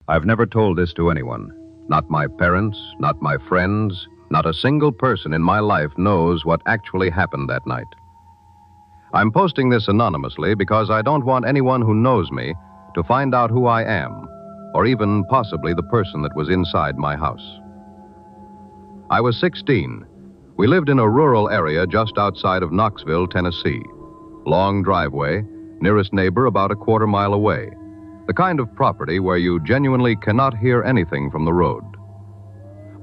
I've never told this to anyone. Not my parents, not my friends, not a single person in my life knows what actually happened that night. I'm posting this anonymously because I don't want anyone who knows me to find out who I am, or even possibly the person that was inside my house. I was 16. We lived in a rural area just outside of Knoxville, Tennessee. Long driveway, nearest neighbor about a quarter mile away. The kind of property where you genuinely cannot hear anything from the road.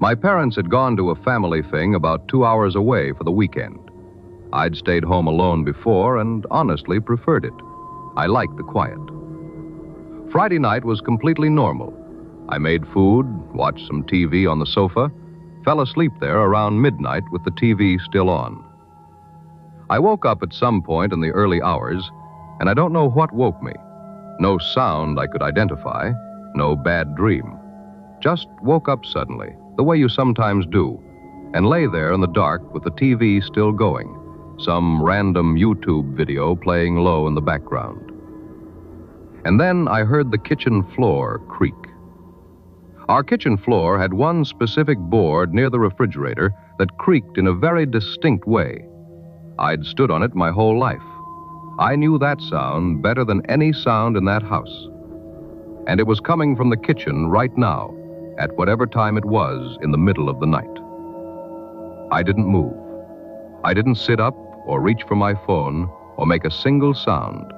My parents had gone to a family thing about 2 hours away for the weekend. I'd stayed home alone before and honestly preferred it. I liked the quiet. Friday night was completely normal. I made food, watched some TV on the sofa, fell asleep there around midnight with the TV still on. I woke up at some point in the early hours, and I don't know what woke me. No sound I could identify, no bad dream. Just woke up suddenly, the way you sometimes do, and lay there in the dark with the TV still going, some random YouTube video playing low in the background. And then I heard the kitchen floor creak. Our kitchen floor had one specific board near the refrigerator that creaked in a very distinct way. I'd stood on it my whole life. I knew that sound better than any sound in that house. And it was coming from the kitchen right now, at whatever time it was in the middle of the night. I didn't move. I didn't sit up or reach for my phone or make a single sound.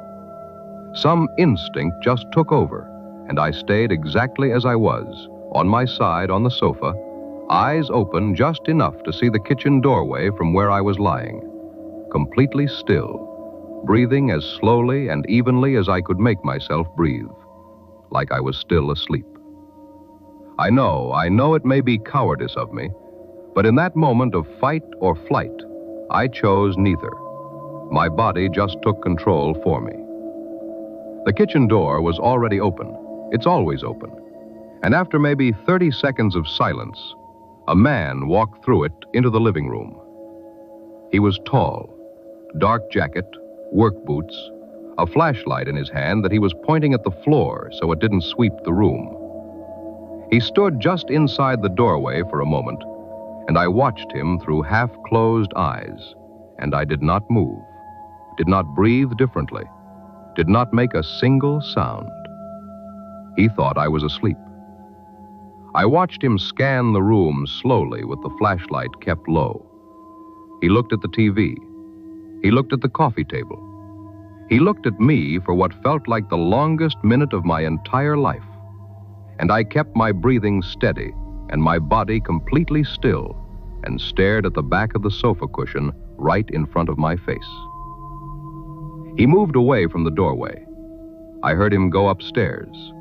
Some instinct just took over, and I stayed exactly as I was, on my side on the sofa, eyes open just enough to see the kitchen doorway from where I was lying, completely still, breathing as slowly and evenly as I could make myself breathe, like I was still asleep. I know it may be cowardice of me, but in that moment of fight or flight, I chose neither. My body just took control for me. The kitchen door was already open. It's always open. And after maybe 30 seconds of silence, a man walked through it into the living room. He was tall, dark jacket, work boots, a flashlight in his hand that he was pointing at the floor so it didn't sweep the room. He stood just inside the doorway for a moment, and I watched him through half-closed eyes, and I did not move, did not breathe differently, did not make a single sound. He thought I was asleep. I watched him scan the room slowly with the flashlight kept low. He looked at the TV. He looked at the coffee table. He looked at me for what felt like the longest minute of my entire life. And I kept my breathing steady and my body completely still and stared at the back of the sofa cushion right in front of my face. He moved away from the doorway. I heard him go upstairs.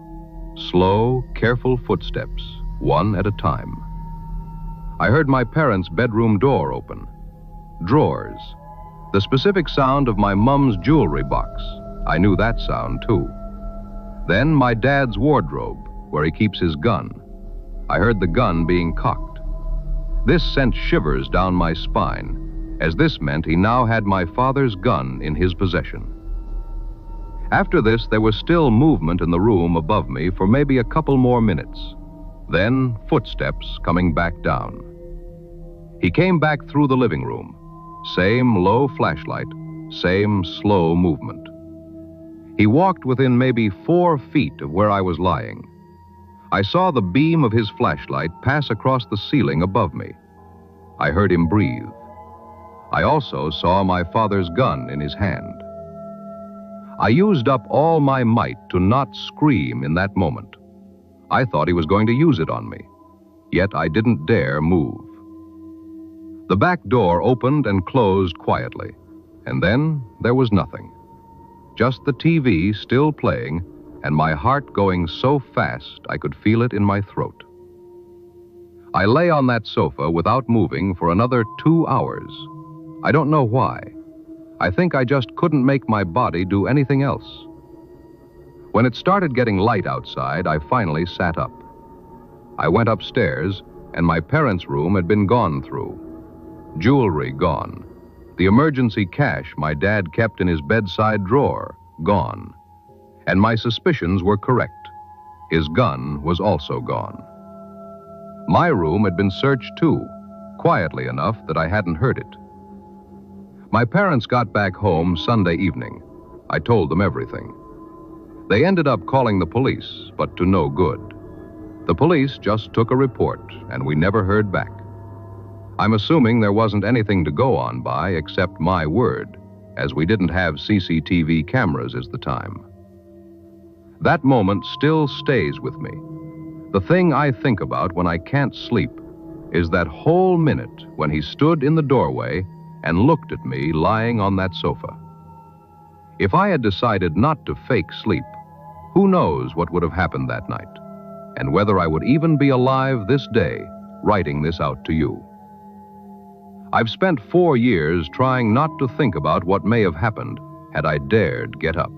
Slow, careful footsteps, one at a time. I heard my parents' bedroom door open. Drawers. The specific sound of my mom's jewelry box. I knew that sound too. Then my dad's wardrobe, where he keeps his gun. I heard the gun being cocked. This sent shivers down my spine, as this meant he now had my father's gun in his possession. After this, there was still movement in the room above me for maybe a couple more minutes. Then footsteps coming back down. He came back through the living room. Same low flashlight, same slow movement. He walked within maybe 4 feet of where I was lying. I saw the beam of his flashlight pass across the ceiling above me. I heard him breathe. I also saw my father's gun in his hand. I used up all my might to not scream in that moment. I thought he was going to use it on me, yet I didn't dare move. The back door opened and closed quietly, and then there was nothing. Just the TV still playing, and my heart going so fast I could feel it in my throat. I lay on that sofa without moving for another 2 hours. I don't know why. I think I just couldn't make my body do anything else. When it started getting light outside, I finally sat up. I went upstairs, and my parents' room had been gone through. Jewelry gone. The emergency cash my dad kept in his bedside drawer, gone. And my suspicions were correct. His gun was also gone. My room had been searched too, quietly enough that I hadn't heard it. My parents got back home Sunday evening. I told them everything. They ended up calling the police, but to no good. The police just took a report, and we never heard back. I'm assuming there wasn't anything to go on by except my word, as we didn't have CCTV cameras at the time. That moment still stays with me. The thing I think about when I can't sleep is that whole minute when he stood in the doorway and looked at me lying on that sofa. If I had decided not to fake sleep, who knows what would have happened that night, and whether I would even be alive this day writing this out to you. I've spent 4 years trying not to think about what may have happened had I dared get up.